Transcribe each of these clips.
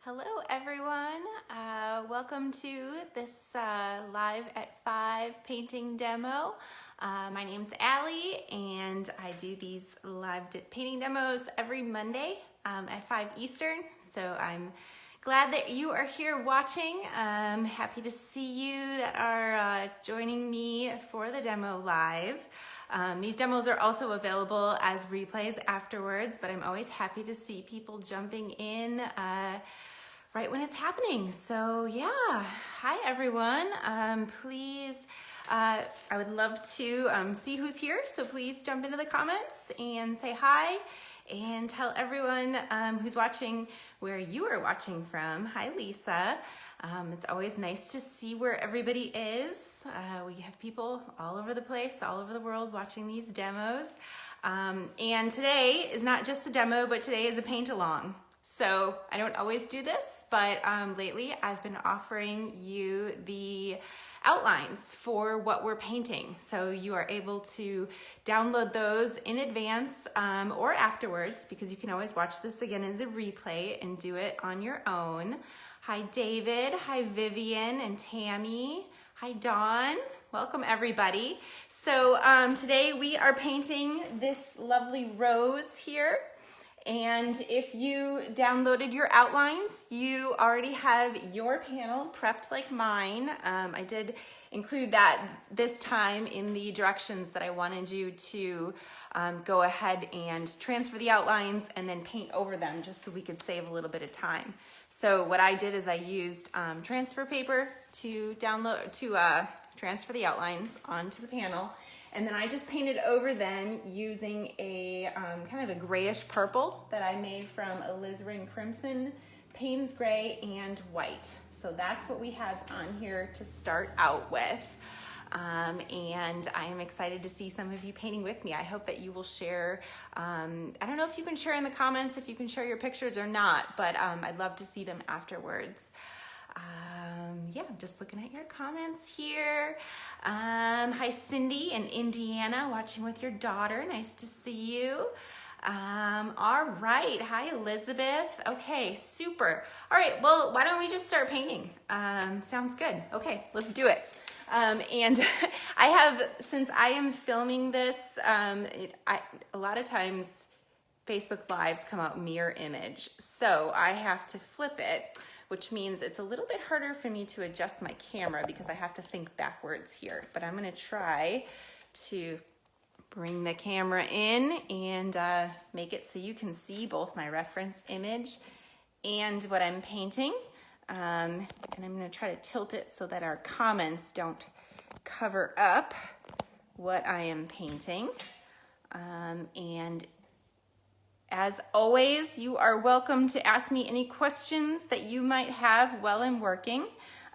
Hello everyone, welcome to this live at 5 painting demo. My name's Allie and I do these live painting demos every Monday at 5 Eastern. So I'm glad that you are here watching. I'm happy to see you that are joining me for the demo live. These demos are also available as replays afterwards, but I'm always happy to see people jumping in right when it's happening. So yeah, hi everyone. Please, I would love to see who's here. So please jump into the comments and say hi and tell everyone who's watching where you are watching from. Hi Lisa. It's always nice to see where everybody is. We have people all over the place, all over the world watching these demos. And today is not just a demo, but today is a paint along. So I don't always do this, but lately I've been offering you the outlines for what we're painting. So you are able to download those in advance or afterwards, because you can always watch this again as a replay and do it on your own. Hi David, hi Vivian and Tammy, hi Dawn. Welcome everybody. So today we are painting this lovely rose here. And if you downloaded your outlines, you already have your panel prepped like mine. I did include that this time in the directions that I wanted you to go ahead and transfer the outlines and then paint over them, just so we could save a little bit of time. So what I did is I used transfer paper to transfer the outlines onto the panel. And then I just painted over them using a kind of a grayish purple that I made from alizarin crimson, Payne's gray, and white. So that's what we have on here to start out with. And I am excited to see some of you painting with me. I hope that you will share. I don't know if you can share in the comments, if you can share your pictures or not, but I'd love to see them afterwards. Yeah, I'm just looking at your comments here. Hi Cindy in Indiana, watching with your daughter. Nice to see you. All right, hi Elizabeth. Okay, super. All right, well, why don't we just start painting? Sounds good. Okay, let's do it. And I have, since I am filming this, a lot of times Facebook Lives come out mirror image, so I have to flip it, which means it's a little bit harder for me to adjust my camera because I have to think backwards here. But I'm gonna try to bring the camera in and make it so you can see both my reference image and what I'm painting. And I'm gonna try to tilt it so that our comments don't cover up what I am painting. And as always, you are welcome to ask me any questions that you might have while I'm working.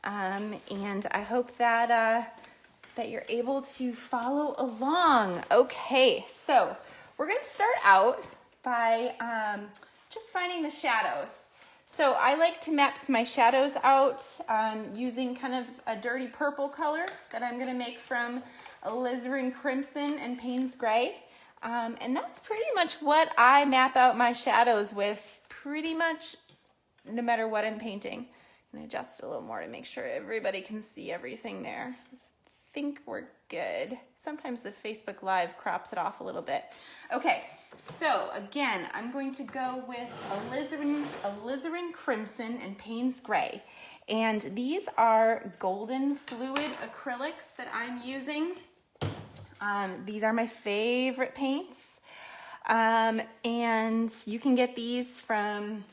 And I hope that, that you're able to follow along. Okay, so we're gonna start out by just finding the shadows. So I like to map my shadows out using kind of a dirty purple color that I'm gonna make from alizarin crimson and Payne's gray. And that's pretty much what I map out my shadows with, pretty much no matter what I'm painting. I'm gonna adjust it a little more to make sure everybody can see everything there. I think we're good. Sometimes the Facebook Live crops it off a little bit. Okay, so again, I'm going to go with alizarin crimson and Payne's gray. And these are golden fluid acrylics that I'm using. These are my favorite paints, and you can get these from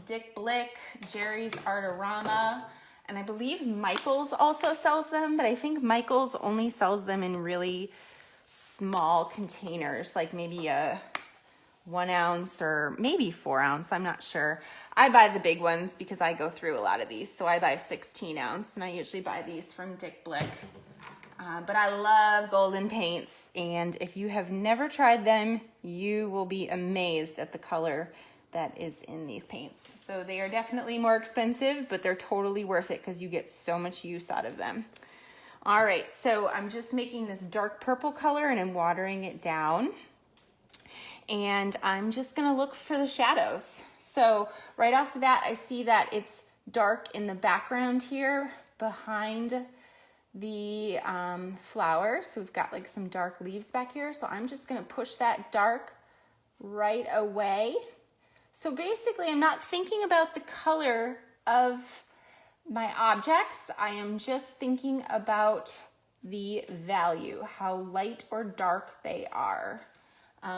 Dick Blick, Jerry's Artorama, and I believe Michael's also sells them, but I think Michael's only sells them in really small containers, like maybe a 1 ounce or maybe 4 ounce, I'm not sure. I buy the big ones because I go through a lot of these, so I buy 16 ounce, and I usually buy these from Dick Blick. But I love golden paints, and if you have never tried them, you will be amazed at the color that is in these paints. So they are definitely more expensive, but they're totally worth it because you get so much use out of them. All right, so I'm just making this dark purple color and I'm watering it down. and I'm just gonna look for the shadows. So right off the bat, I see that it's dark in the background here behind the flowers. So we've got like some dark leaves back here. So I'm just gonna push that dark right away. So basically I'm not thinking about the color of my objects. I am just thinking about the value, how light or dark they are.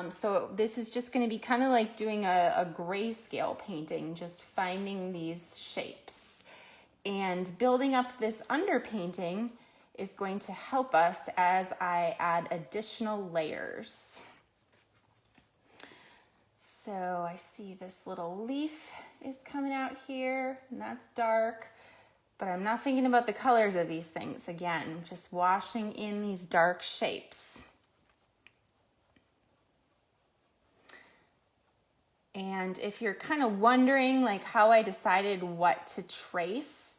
So this is just going to be kind of like doing a grayscale painting, just finding these shapes. And building up this underpainting is going to help us as I add additional layers. So I see this little leaf is coming out here, and that's dark. But I'm not thinking about the colors of these things. Again, just washing in these dark shapes. And if you're kind of wondering like how I decided what to trace,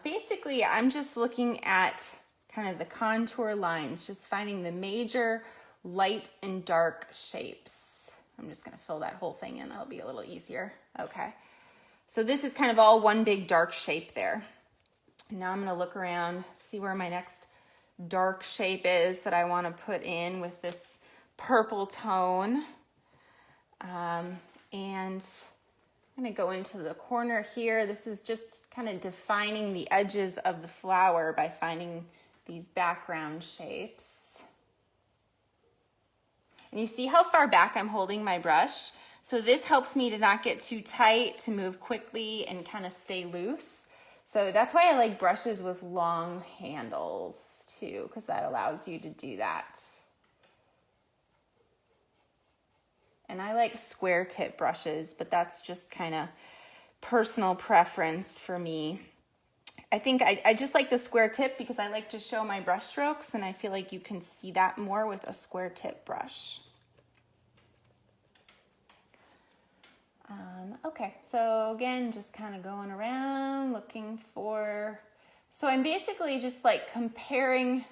basically I'm just looking at kind of the contour lines, just finding the major light and dark shapes. I'm just gonna fill that whole thing in, that'll be a little easier. Okay, so this is kind of all one big dark shape there. Now I'm gonna look around, see where my next dark shape is that I wanna put in with this purple tone. And I'm gonna go into the corner here. This is just kind of defining the edges of the flower by finding these background shapes. And you see how far back I'm holding my brush? So this helps me to not get too tight, to move quickly and kind of stay loose. So that's why I like brushes with long handles too, because that allows you to do that. And I like square tip brushes, but that's just kind of personal preference for me. I think I just like the square tip because I like to show my brush strokes, and I feel like you can see that more with a square tip brush. Okay, so again, just kind of going around looking for, so I'm basically just like comparing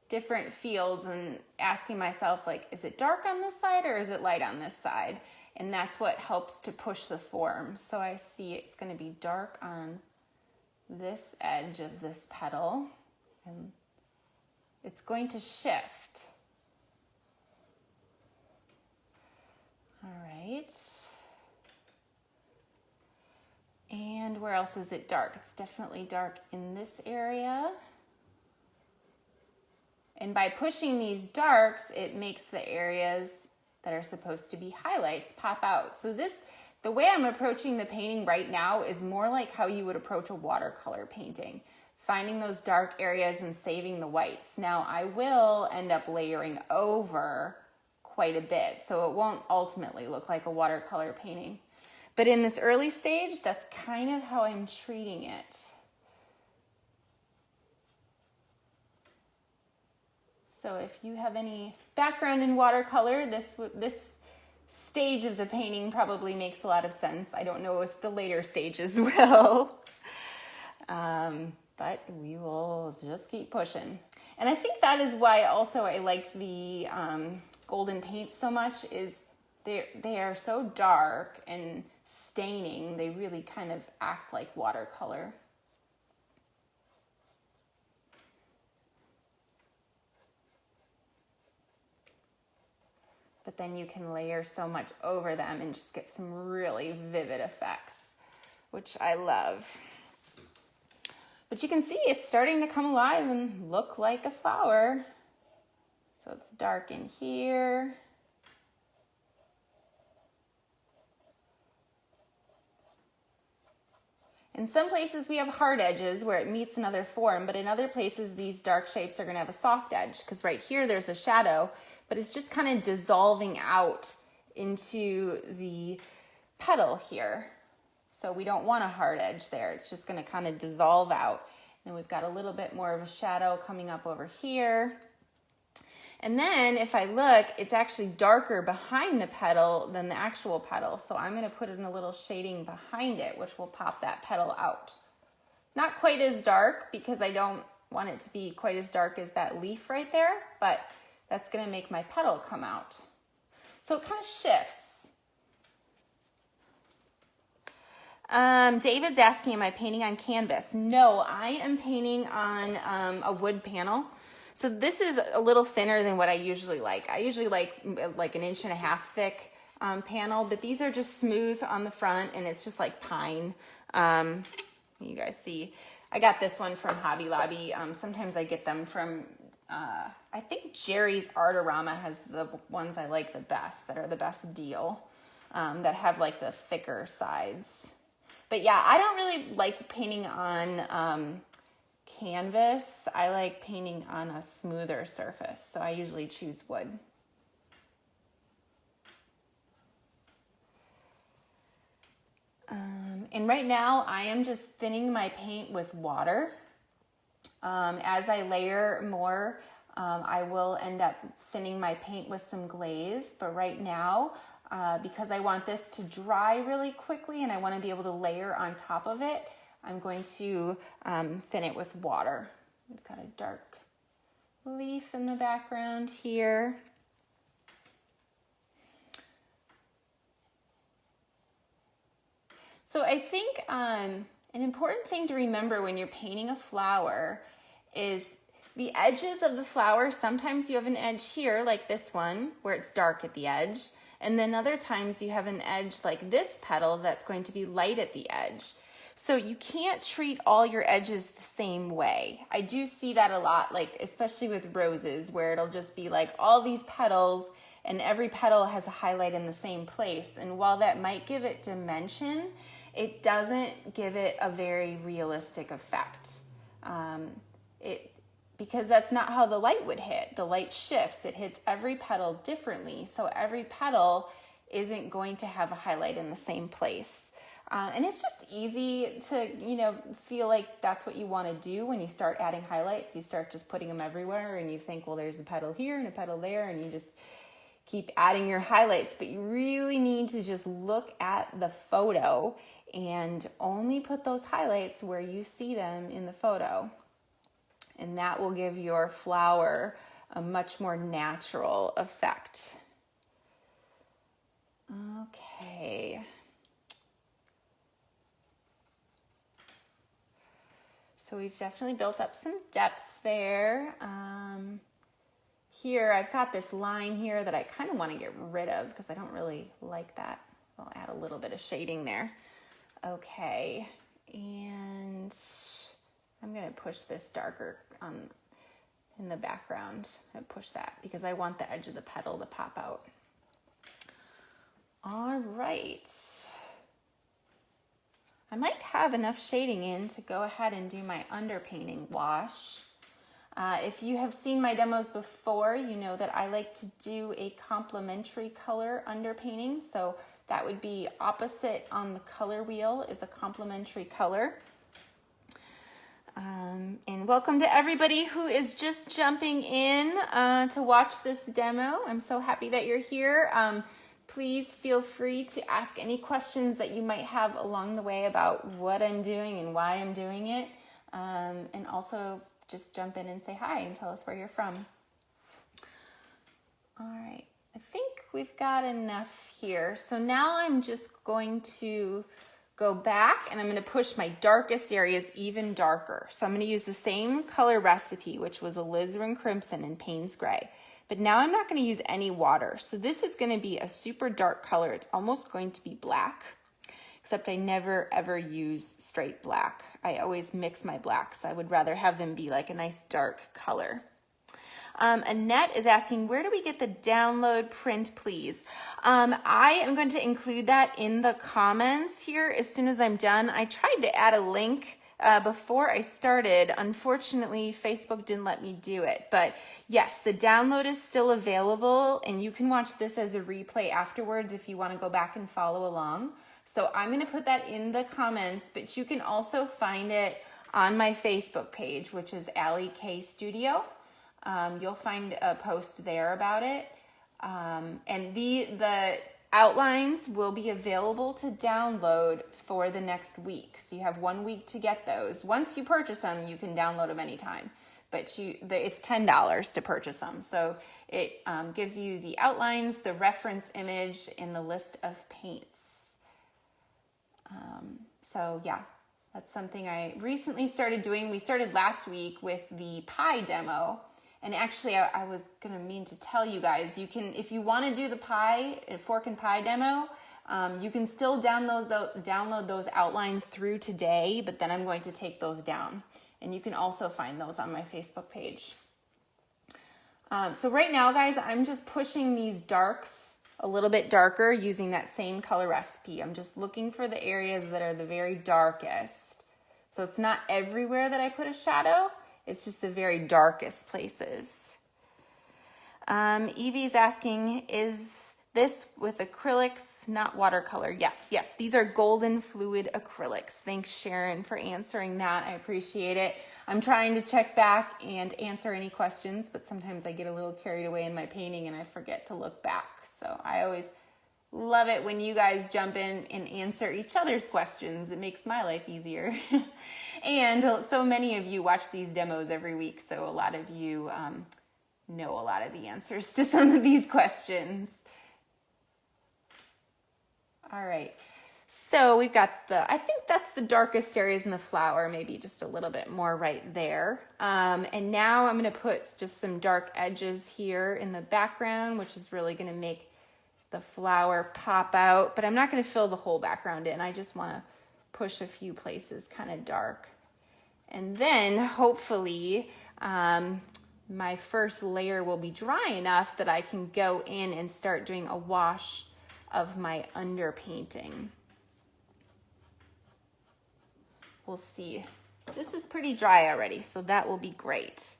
different fields and asking myself like, is it dark on this side or is it light on this side? And that's what helps to push the form. So I see it's going to be dark on this edge of this petal, and it's going to shift. All right. And where else is it dark? It's definitely dark in this area. And by pushing these darks, it makes the areas that are supposed to be highlights pop out. So the way I'm approaching the painting right now is more like how you would approach a watercolor painting, finding those dark areas and saving the whites. Now I will end up layering over quite a bit, so it won't ultimately look like a watercolor painting. But in this early stage, that's kind of how I'm treating it. So if you have any background in watercolor, this stage of the painting probably makes a lot of sense. I don't know if the later stages will, but we will just keep pushing. And I think that is why also I like the golden paints so much, is they are so dark and staining, they really kind of act like watercolor. But then you can layer so much over them and just get some really vivid effects, which I love. But you can see it's starting to come alive and look like a flower. So it's dark in here. In some places we have hard edges where it meets another form, but in other places these dark shapes are going to have a soft edge, because right here there's a shadow, but it's just kind of dissolving out into the petal here. So we don't want a hard edge there. It's just going to kind of dissolve out. And we've got a little bit more of a shadow coming up over here. And then if I look, it's actually darker behind the petal than the actual petal. So I'm going to put in a little shading behind it, which will pop that petal out. Not quite as dark, because I don't want it to be quite as dark as that leaf right there, but that's going to make my petal come out. So it kind of shifts. David's asking, am I painting on canvas? No, I am painting on a wood panel. So this is a little thinner than what I usually like. I usually like an 1.5 inch thick panel, but these are just smooth on the front, and it's just like pine. You guys see, I got this one from Hobby Lobby. Sometimes I get them from, I think Jerry's Artorama has the ones I like the best, that are the best deal, that have like the thicker sides. But yeah, I don't really like painting on canvas. I like painting on a smoother surface, so I usually choose wood. And right now I am just thinning my paint with water. As I layer more, I will end up thinning my paint with some glaze, but right now, because I want this to dry really quickly and I want to be able to layer on top of it, I'm going to thin it with water. We've got a dark leaf in the background here. So I think an important thing to remember when you're painting a flower is the edges of the flower. Sometimes you have an edge here like this one where it's dark at the edge, and then other times you have an edge like this petal that's going to be light at the edge. So you can't treat all your edges the same way. I do see that a lot, like especially with roses, where it'll just be like all these petals and every petal has a highlight in the same place. And while that might give it dimension, it doesn't give it a very realistic effect. Because that's not how the light would hit. The light shifts, it hits every petal differently. So every petal isn't going to have a highlight in the same place. And it's just easy to, feel like that's what you want to do when you start adding highlights. You start just putting them everywhere and you think, well, there's a petal here and a petal there, and you just keep adding your highlights. But you really need to just look at the photo and only put those highlights where you see them in the photo. And that will give your flower a much more natural effect. Okay. So we've definitely built up some depth there. Here I've got this line here that I kind of want to get rid of because I don't really like that. I'll add a little bit of shading there. Okay, and I'm going to push this darker in the background. I push that because I want the edge of the petal to pop out. All right. I might have enough shading in to go ahead and do my underpainting wash. If you have seen my demos before, you know that I like to do a complementary color underpainting. So that would be opposite on the color wheel is a complementary color. And welcome to everybody who is just jumping in to watch this demo. I'm so happy that you're here. Please feel free to ask any questions that you might have along the way about what I'm doing and why I'm doing it. And also just jump in and say hi and tell us where you're from. All right, I think we've got enough here. So now I'm just going to go back and I'm going to push my darkest areas even darker. So I'm going to use the same color recipe, which was alizarin crimson and Payne's gray. But now I'm not going to use any water. So this is going to be a super dark color. It's almost going to be black, except I never ever use straight black. I always mix my blacks. I would rather have them be like a nice dark color. Annette is asking, where do we get the download print, please? I am going to include that in the comments here as soon as I'm done. I tried to add a link before I started. Unfortunately, Facebook didn't let me do it. But yes, the download is still available, and you can watch this as a replay afterwards if you want to go back and follow along. So I'm going to put that in the comments, but you can also find it on my Facebook page, which is Allie K Studio. You'll find a post there about it. And the outlines will be available to download for the next week. So you have 1 week to get those. Once you purchase them, you can download them anytime. but it's $10 to purchase them. So it gives you the outlines, the reference image, and the list of paints. So yeah, that's something I recently started doing. We started last week with the pie demo. And actually, I was gonna mean to tell you guys, you can, if you want to do the pie, fork and pie demo, you can still download those outlines through today, but then I'm going to take those down. And you can also find those on my Facebook page. So right now, guys, I'm just pushing these darks a little bit darker using that same color recipe. I'm just looking for the areas that are the very darkest. So it's not everywhere that I put a shadow. It's just the very darkest places. Evie's asking, is this with acrylics, not watercolor? Yes, these are golden fluid acrylics. Thanks, Sharon, for answering that. I appreciate it. I'm trying to check back and answer any questions, but sometimes I get a little carried away in my painting and I forget to look back. So I always love it when you guys jump in and answer each other's questions. It makes my life easier. And so many of you watch these demos every week, so a lot of you know a lot of the answers to some of these questions. All right, so we've got I think that's the darkest areas in the flower, maybe just a little bit more right there. And now I'm gonna put just some dark edges here in the background, which is really gonna make the flower pop out, but I'm not gonna fill the whole background in. I just wanna push a few places kind of dark. And then hopefully my first layer will be dry enough that I can go in and start doing a wash of my underpainting. We'll see. This is pretty dry already, so that will be great.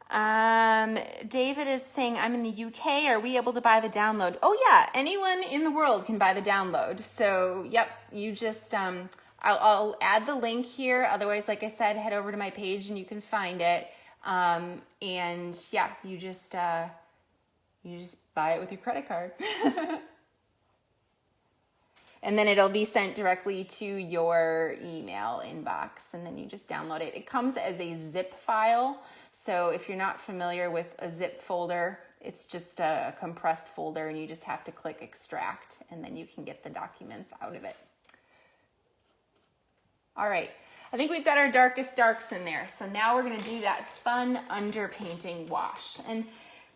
David is saying, I'm in the UK. Are we able to buy the download? Oh yeah, anyone in the world can buy the download. So yep, you just, I'll add the link here. Otherwise, like I said, head over to my page and you can find it. And yeah, you just buy it with your credit card. And then it'll be sent directly to your email inbox, and then you just download it. It comes as a zip file. So if you're not familiar with a zip folder, it's just a compressed folder and you just have to click extract and then you can get the documents out of it. All right, I think we've got our darkest darks in there. So now we're gonna do that fun underpainting wash. And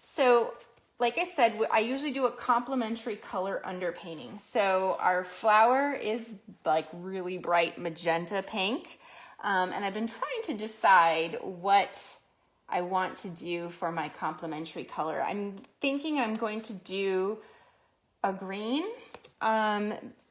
so, like I said, I usually do a complementary color underpainting. So our flower is like really bright magenta pink. And I've been trying to decide what I want to do for my complementary color. I'm thinking I'm going to do a green.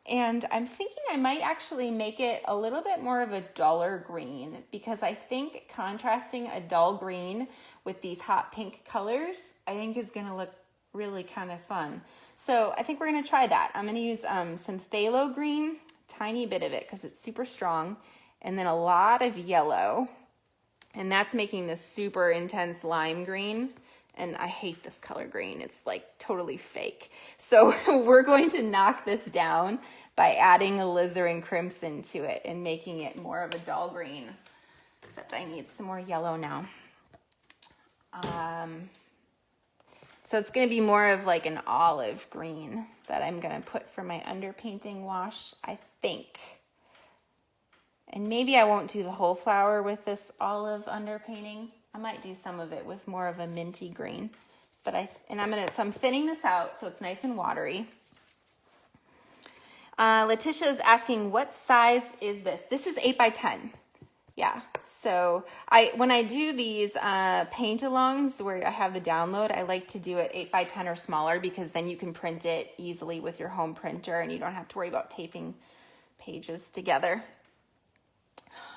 And I'm thinking I might actually make it a little bit more of a duller green, because I think contrasting a dull green with these hot pink colors, I think is gonna look really kind of fun. So I think we're gonna try that. I'm gonna use some phthalo green, tiny bit of it because it's super strong, and then a lot of yellow. And that's making this super intense lime green. And I hate this color green. It's like totally fake. So we're going to knock this down by adding alizarin crimson to it and making it more of a dull green. Except I need some more yellow now. So it's gonna be more of like an olive green that I'm gonna put for my underpainting wash, I think. And maybe I won't do the whole flower with this olive underpainting. I might do some of it with more of a minty green, but so I'm thinning this out so it's nice and watery. Letitia is asking, what size is this? This is 8 by 10. Yeah, so when I do these paint-alongs where I have the download, I like to do it 8 by 10 or smaller, because then you can print it easily with your home printer and you don't have to worry about taping pages together.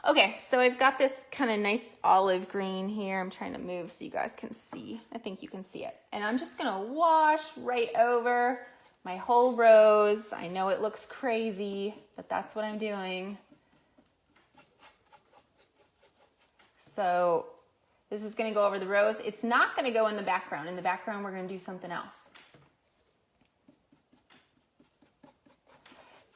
Okay, so I've got this kind of nice olive green here. I'm trying to move so you guys can see. I think you can see it. And I'm just gonna wash right over my whole rose. I know it looks crazy, but that's what I'm doing. So this is gonna go over the rose. It's not gonna go in the background. In the background, we're gonna do something else.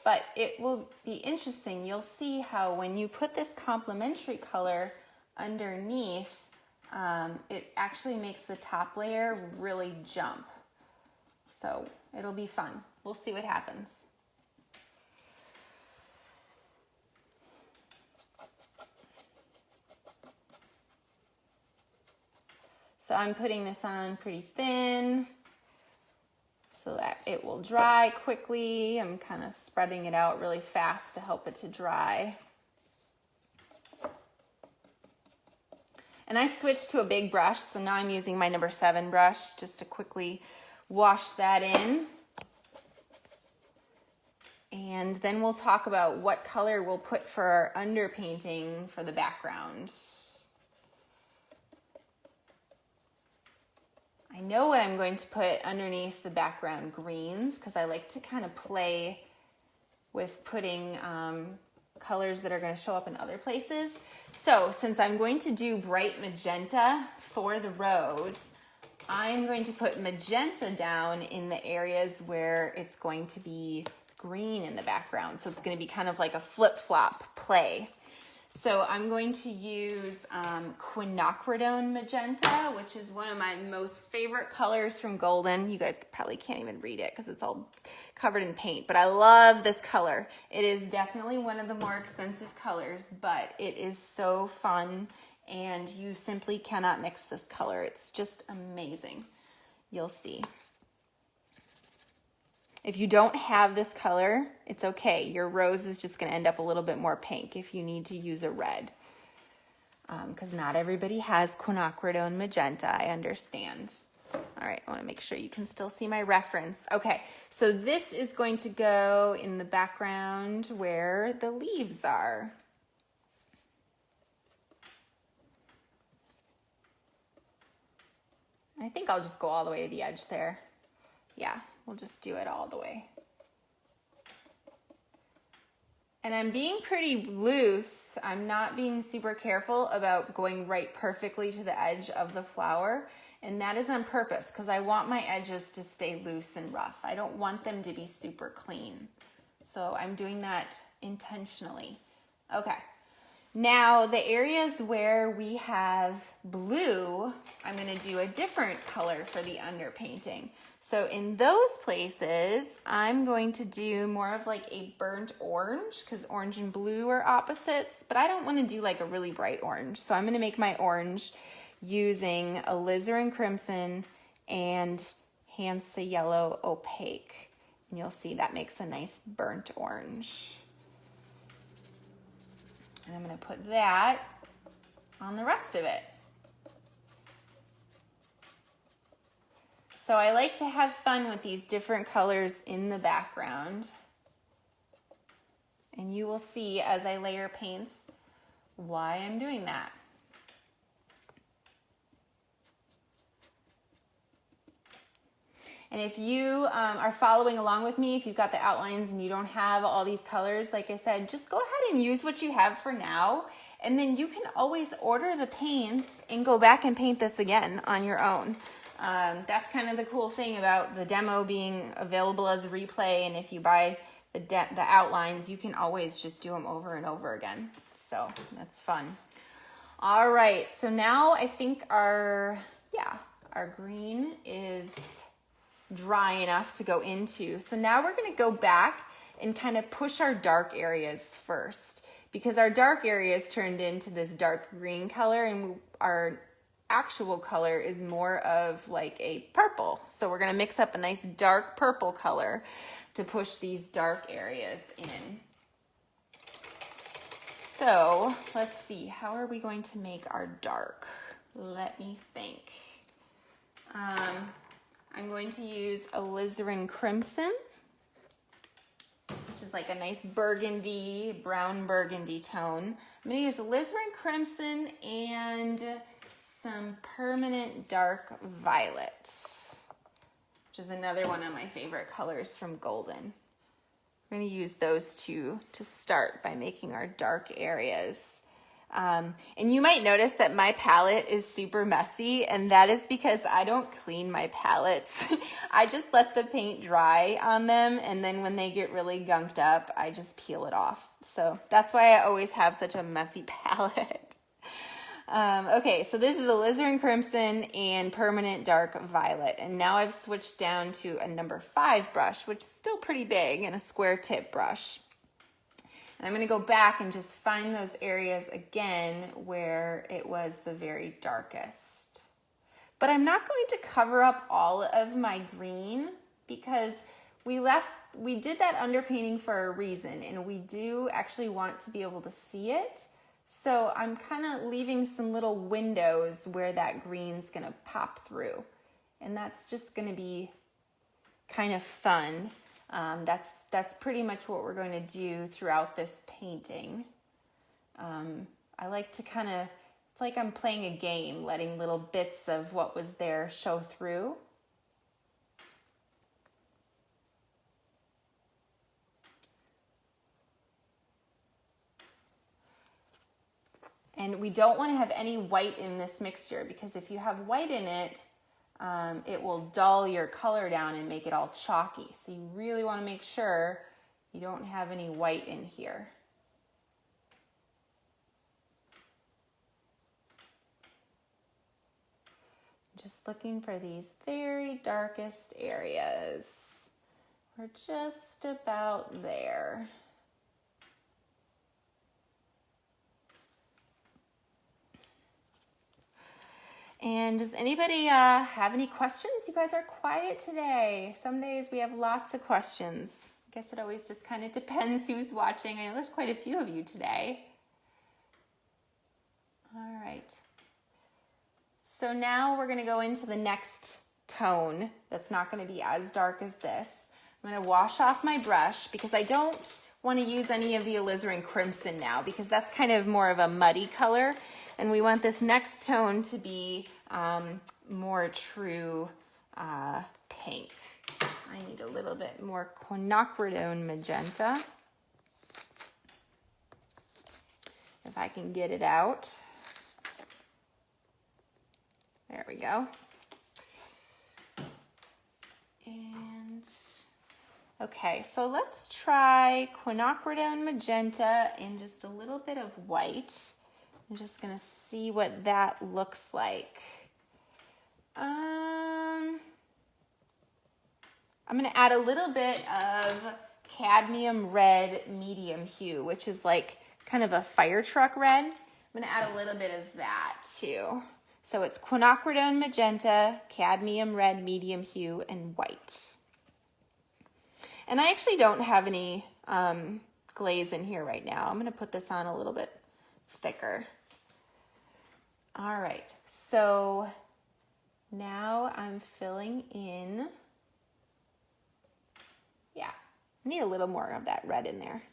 But it will be interesting. You'll see how when you put this complementary color underneath, it actually makes the top layer really jump. So it'll be fun. We'll see what happens. So I'm putting this on pretty thin so that it will dry quickly. I'm kind of spreading it out really fast to help it to dry. And I switched to a big brush, so now I'm using my number 7 brush just to quickly wash that in. And then we'll talk about what color we'll put for our underpainting for the background. I know what I'm going to put underneath the background greens because I like to kind of play with putting colors that are going to show up in other places. So since I'm going to do bright magenta for the rose, I'm going to put magenta down in the areas where it's going to be green in the background. So it's going to be kind of like a flip-flop play. So I'm going to use quinacridone magenta, which is one of my most favorite colors from Golden. You guys probably can't even read it because it's all covered in paint, but I love this color. It is definitely one of the more expensive colors, but it is so fun and you simply cannot mix this color. It's just amazing. You'll see. If you don't have this color, it's okay. Your rose is just going to end up a little bit more pink if you need to use a red. Because not everybody has quinacridone magenta, I understand. All right, I want to make sure you can still see my reference. Okay, so this is going to go in the background where the leaves are. I think I'll just go all the way to the edge there. Yeah. We'll just do it all the way. And I'm being pretty loose. I'm not being super careful about going right perfectly to the edge of the flower. And that is on purpose because I want my edges to stay loose and rough. I don't want them to be super clean. So I'm doing that intentionally. Okay. Now the areas where we have blue, I'm going to do a different color for the underpainting. So in those places, I'm going to do more of like a burnt orange because orange and blue are opposites, but I don't want to do like a really bright orange. So I'm going to make my orange using alizarin crimson and Hansa yellow opaque. And you'll see that makes a nice burnt orange. And I'm going to put that on the rest of it. So I like to have fun with these different colors in the background. And you will see as I layer paints why I'm doing that. And if you are following along with me, if you've got the outlines and you don't have all these colors, like I said, just go ahead and use what you have for now. And then you can always order the paints and go back and paint this again on your own. That's kind of the cool thing about the demo being available as a replay. And if you buy the outlines, you can always just do them over and over again. So that's fun. All right. So now I think our green is dry enough to go into. So now we're going to go back and kind of push our dark areas first because our dark areas turned into this dark green color and our actual color is more of like a purple. So we're going to mix up a nice dark purple color to push these dark areas in. So let's see, how are we going to make our dark? Let me think. I'm going to use alizarin crimson, which is like a nice burgundy, brown burgundy tone. I'm going to use alizarin crimson and some permanent dark violet, which is another one of my favorite colors from Golden. We're going to use those two to start by making our dark areas. And you might notice that my palette is super messy, and that is because I don't clean my palettes. I just let the paint dry on them, and then when they get really gunked up, I just peel it off. So that's why I always have such a messy palette. Okay, so this is alizarin crimson and permanent dark violet. And now I've switched down to a number 5 brush, which is still pretty big, and a square tip brush. And I'm going to go back and just find those areas again where it was the very darkest. But I'm not going to cover up all of my green because we did that underpainting for a reason, and we do actually want to be able to see it. So I'm kind of leaving some little windows where that green's going to pop through. And that's just going to be kind of fun. That's pretty much what we're going to do throughout this painting. I like to kind of, it's like I'm playing a game, letting little bits of what was there show through. And we don't want to have any white in this mixture because if you have white in it, it will dull your color down and make it all chalky. So you really want to make sure you don't have any white in here. Just looking for these very darkest areas. We're just about there. And does anybody have any questions? You guys are quiet today. Some days we have lots of questions. I guess it always just kind of depends who's watching. I know there's quite a few of you today. All right. So now we're going to go into the next tone that's not going to be as dark as this. I'm going to wash off my brush because I don't want to use any of the alizarin crimson now because that's kind of more of a muddy color. And we want this next tone to be more true pink. I need a little bit more quinacridone magenta. If I can get it out. There we go. And okay, so let's try quinacridone magenta and just a little bit of white. I'm just gonna see what that looks like. I'm gonna add a little bit of cadmium red medium hue, which is like kind of a fire truck red. I'm gonna add a little bit of that too. So it's quinacridone magenta, cadmium red medium hue, and white. And I actually don't have any glaze in here right now. I'm gonna put this on a little bit thicker. All right, so now I'm filling in, yeah, I need a little more of that red in there.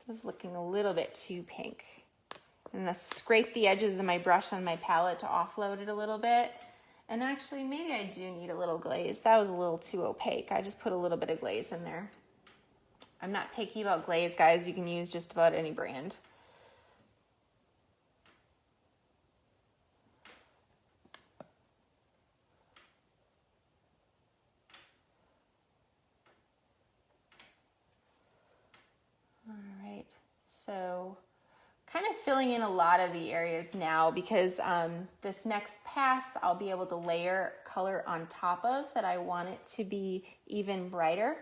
This is looking a little bit too pink. I'm gonna scrape the edges of my brush on my palette to offload it a little bit. And actually, maybe I do need a little glaze. That was a little too opaque. I just put a little bit of glaze in there. I'm not picky about glaze, guys. You can use just about any brand. So kind of filling in a lot of the areas now because this next pass I'll be able to layer color on top of that I want it to be even brighter.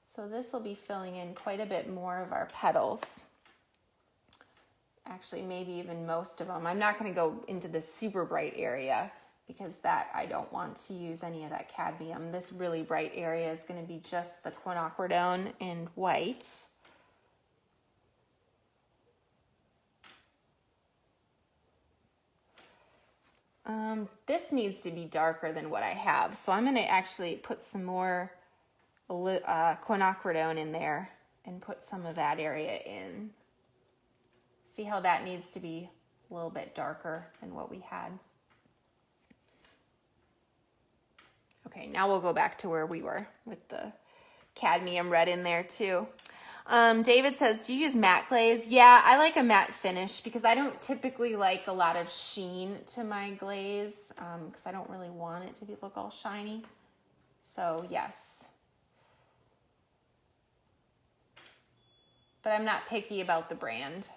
So this will be filling in quite a bit more of our petals. Actually, maybe even most of them. I'm not going to go into the super bright area because that I don't want to use any of that cadmium. This really bright area is going to be just the quinacridone and white. This needs to be darker than what I have, so I'm going to actually put some more quinacridone in there and put some of that area in. See how that needs to be a little bit darker than what we had. Okay, now we'll go back to where we were with the cadmium red in there too. David says, do you use matte glaze? Yeah, I like a matte finish because I don't typically like a lot of sheen to my glaze because I don't really want it to look all shiny. So yes. But I'm not picky about the brand.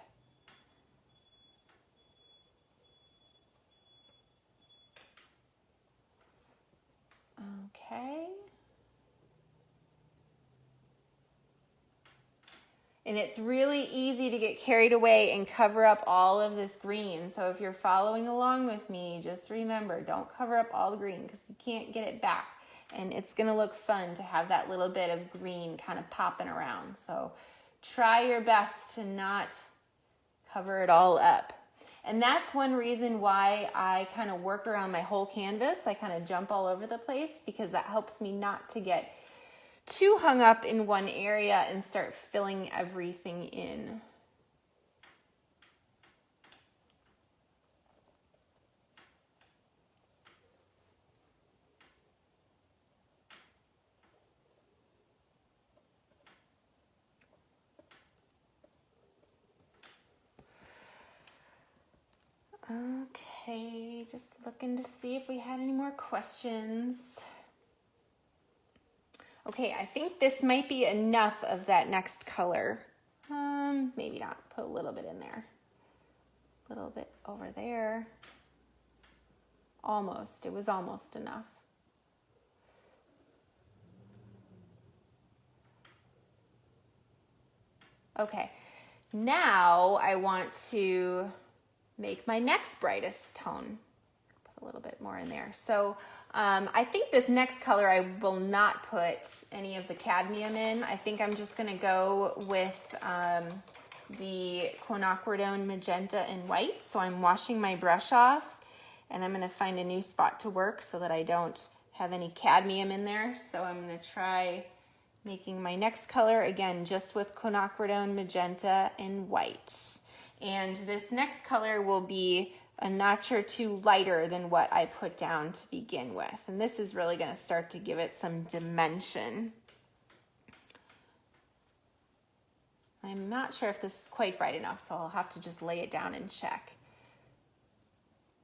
And it's really easy to get carried away and cover up all of this green. So if you're following along with me, just remember, don't cover up all the green because you can't get it back. And it's gonna look fun to have that little bit of green kind of popping around. So try your best to not cover it all up. And that's one reason why I kind of work around my whole canvas. I kind of jump all over the place because that helps me not to get too hung up in one area and start filling everything in. Okay, just looking to see if we had any more questions. Okay, I think this might be enough of that next color. Maybe not, put a little bit in there. A little bit over there. Almost, it was almost enough. Okay, now I want to make my next brightest tone. Put a little bit more in there. So I think this next color I will not put any of the cadmium in. I think I'm just gonna go with the quinacridone magenta and white. So I'm washing my brush off and I'm gonna find a new spot to work so that I don't have any cadmium in there. So I'm gonna try making my next color again just with quinacridone magenta and white. And this next color will be a notch or two lighter than what I put down to begin with. And this is really going to start to give it some dimension. I'm not sure if this is quite bright enough, so I'll have to just lay it down and check.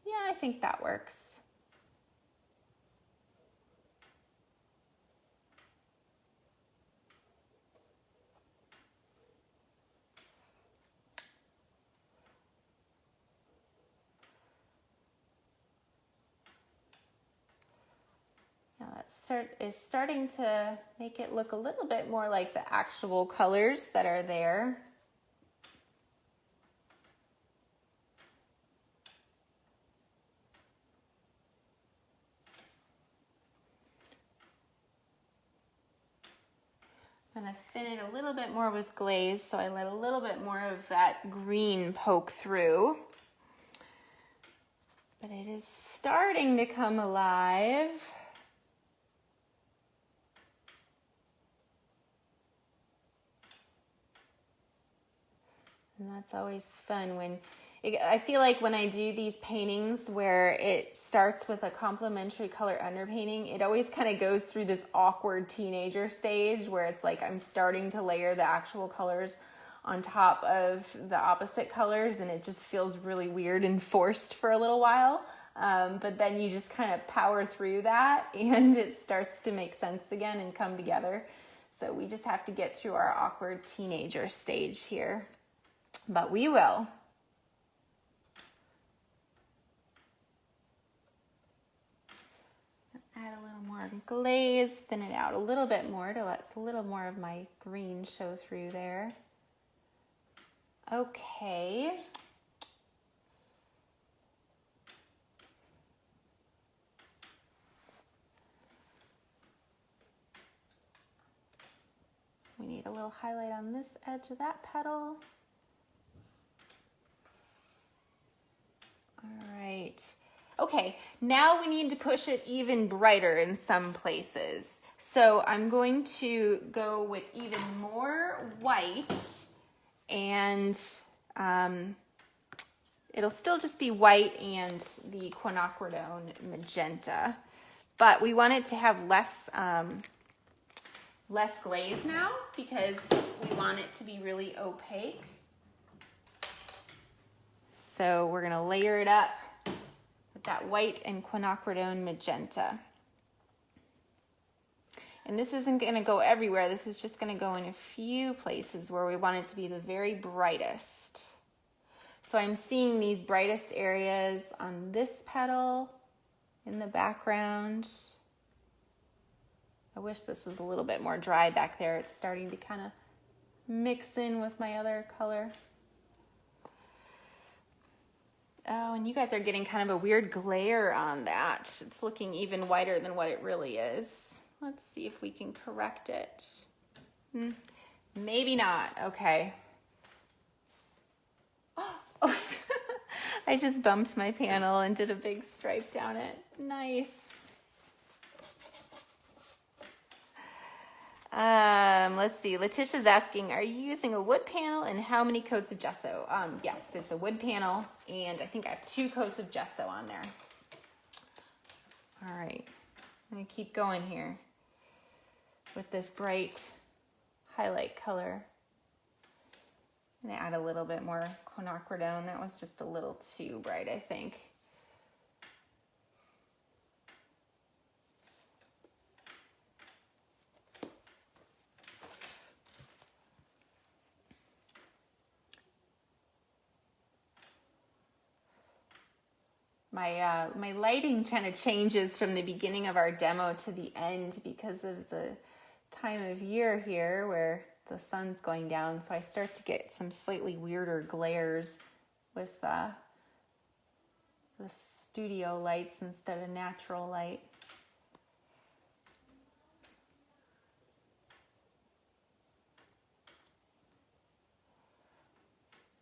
Yeah, I think that works. Is starting to make it look a little bit more like the actual colors that are there. I'm going to thin it a little bit more with glaze, so I let a little bit more of that green poke through. But it is starting to come alive. And that's always fun when, I feel like when I do these paintings where it starts with a complementary color underpainting, it always kind of goes through this awkward teenager stage where it's like I'm starting to layer the actual colors on top of the opposite colors and it just feels really weird and forced for a little while. But then you just kind of power through that and it starts to make sense again and come together. So we just have to get through our awkward teenager stage here. But we will. Add a little more glaze, thin it out a little bit more to let a little more of my green show through there. Okay. We need a little highlight on this edge of that petal. All right. Okay, now we need to push it even brighter in some places. So I'm going to go with even more white and it'll still just be white and the quinacridone magenta, but we want it to have less glaze now because we want it to be really opaque. So we're gonna layer it up with that white and quinacridone magenta. And this isn't gonna go everywhere. This is just gonna go in a few places where we want it to be the very brightest. So I'm seeing these brightest areas on this petal in the background. I wish this was a little bit more dry back there. It's starting to kind of mix in with my other color. Oh, and you guys are getting kind of a weird glare on that. It's looking even whiter than what it really is. Let's see if we can correct it. Maybe not. Okay. Oh, I just bumped my panel and did a big stripe down it. Nice. Let's see. Letitia's asking, are you using a wood panel and how many coats of gesso? Yes, it's a wood panel and I think I have 2 coats of gesso on there. All right. I'm going to keep going here with this bright highlight color. I'm going to add a little bit more quinacridone. That was just a little too bright, I think. My lighting kind of changes from the beginning of our demo to the end because of the time of year here where the sun's going down. So I start to get some slightly weirder glares with the studio lights instead of natural light.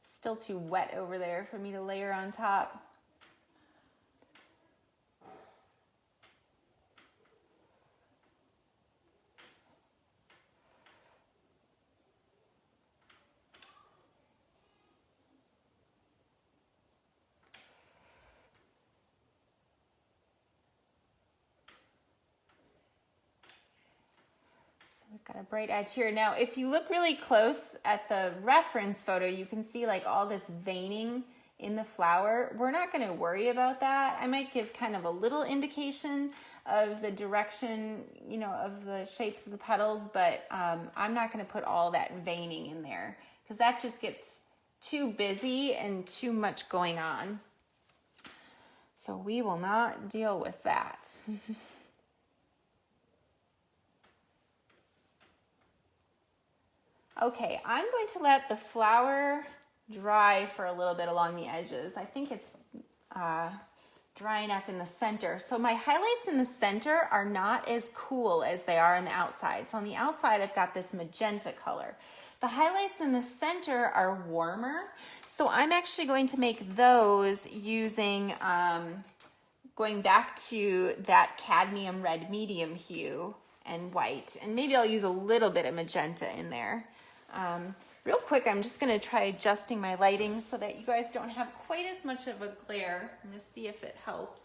It's still too wet over there for me to layer on top. We've got a bright edge here. Now, if you look really close at the reference photo, you can see like all this veining in the flower. We're not going to worry about that. I might give kind of a little indication of the direction, you know, of the shapes of the petals, but I'm not going to put all that veining in there because that just gets too busy and too much going on. So we will not deal with that. Okay, I'm going to let the flower dry for a little bit along the edges. I think it's dry enough in the center. So my highlights in the center are not as cool as they are on the outside. So on the outside, I've got this magenta color. The highlights in the center are warmer. So I'm actually going to make those using, going back to that cadmium red medium hue and white. And maybe I'll use a little bit of magenta in there. Real quick, I'm just going to try adjusting my lighting so that you guys don't have quite as much of a glare. I'm going to see if it helps.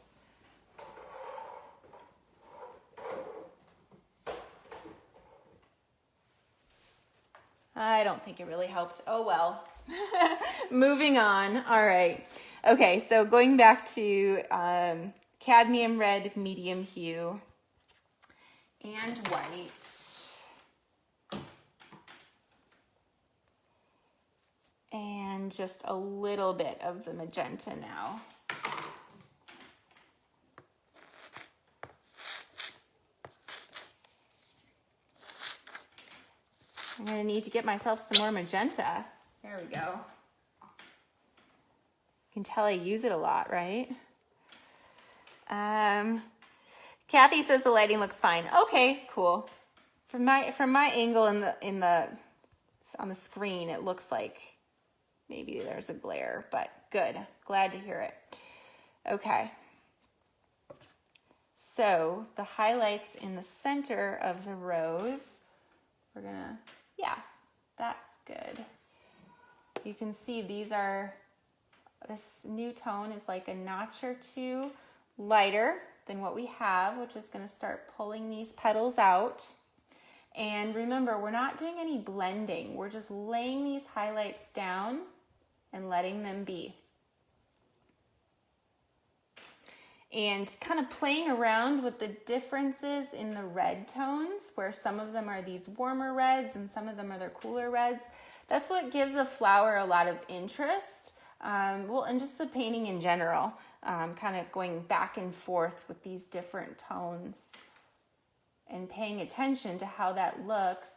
I don't think it really helped. Oh well. Moving on. All right. Okay, so going back to cadmium red medium hue and white. And just a little bit of the magenta now. I'm gonna need to get myself some more magenta. There we go. You can tell I use it a lot, right? Kathy says the lighting looks fine. Okay, cool. From my angle on the screen, it looks like maybe there's a glare, but good. Glad to hear it. Okay. So the highlights in the center of the rose, we're gonna, yeah, that's good. You can see this new tone is like a notch or 2 lighter than what we have, which is gonna start pulling these petals out. And remember, we're not doing any blending. We're just laying these highlights down and letting them be. And kind of playing around with the differences in the red tones, where some of them are these warmer reds and some of them are their cooler reds. That's what gives the flower a lot of interest. Well, and just the painting in general, kind of going back and forth with these different tones and paying attention to how that looks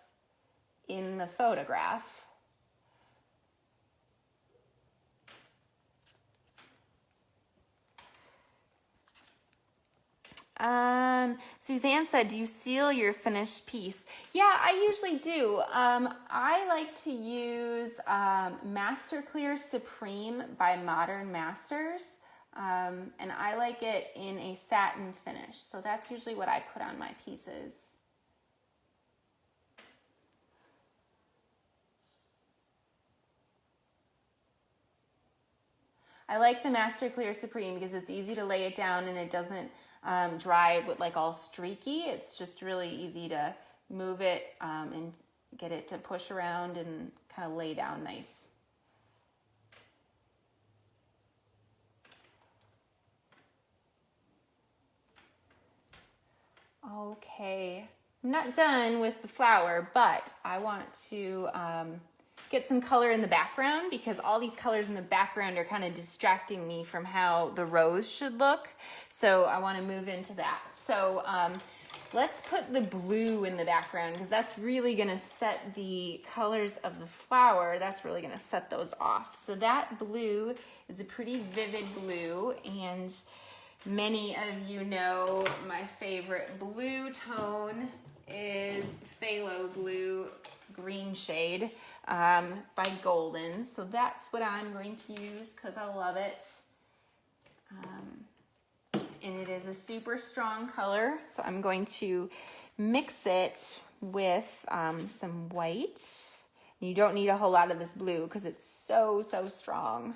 in the photograph. Suzanne said, do you seal your finished piece? Yeah, I usually do. I like to use Master Clear Supreme by Modern Masters. And I like it in a satin finish. So that's usually what I put on my pieces. I like the Master Clear Supreme because it's easy to lay it down and it doesn't dry with like all streaky. It's just really easy to move it and get it to push around and kind of lay down nice. Okay, I'm not done with the flower, but I want to get some color in the background because all these colors in the background are kind of distracting me from how the rose should look. So I want to move into that. So let's put the blue in the background because that's really going to set the colors of the flower. That's really going to set those off. So that blue is a pretty vivid blue, and many of you know my favorite blue tone is Phthalo Blue Green Shade by Golden. So that's what I'm going to use because I love it. And it is a super strong color. So I'm going to mix it with some white. You don't need a whole lot of this blue because it's so strong.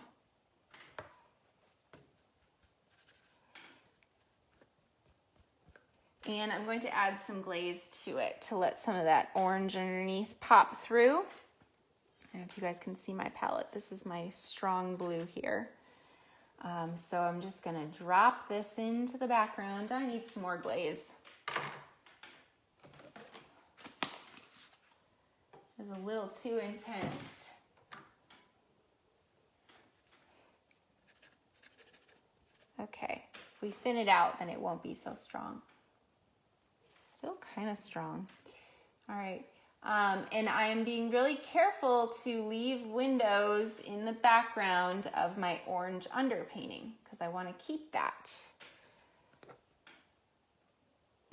And I'm going to add some glaze to it to let some of that orange underneath pop through. I don't know if you guys can see my palette. This is my strong blue here. So I'm just gonna drop this into the background. I need some more glaze. It's a little too intense. Okay, if we thin it out, then it won't be so strong. Still kind of strong. All right, and I am being really careful to leave windows in the background of my orange underpainting because I want to keep that.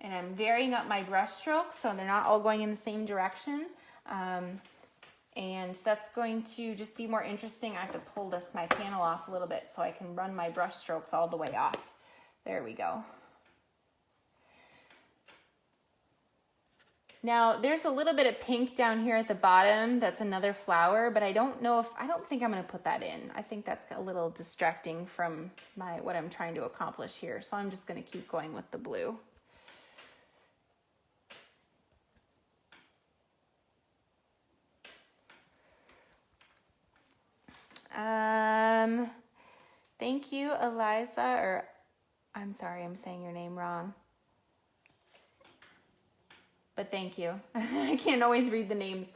And I'm varying up my brush strokes so they're not all going in the same direction. And that's going to just be more interesting. I have to pull my panel off a little bit so I can run my brush strokes all the way off. There we go. Now there's a little bit of pink down here at the bottom. That's another flower, but I don't think I'm going to put that in. I think that's a little distracting from what I'm trying to accomplish here. So I'm just going to keep going with the blue. Thank you, Eliza, or I'm sorry, I'm saying your name wrong. But thank you. I can't always read the names.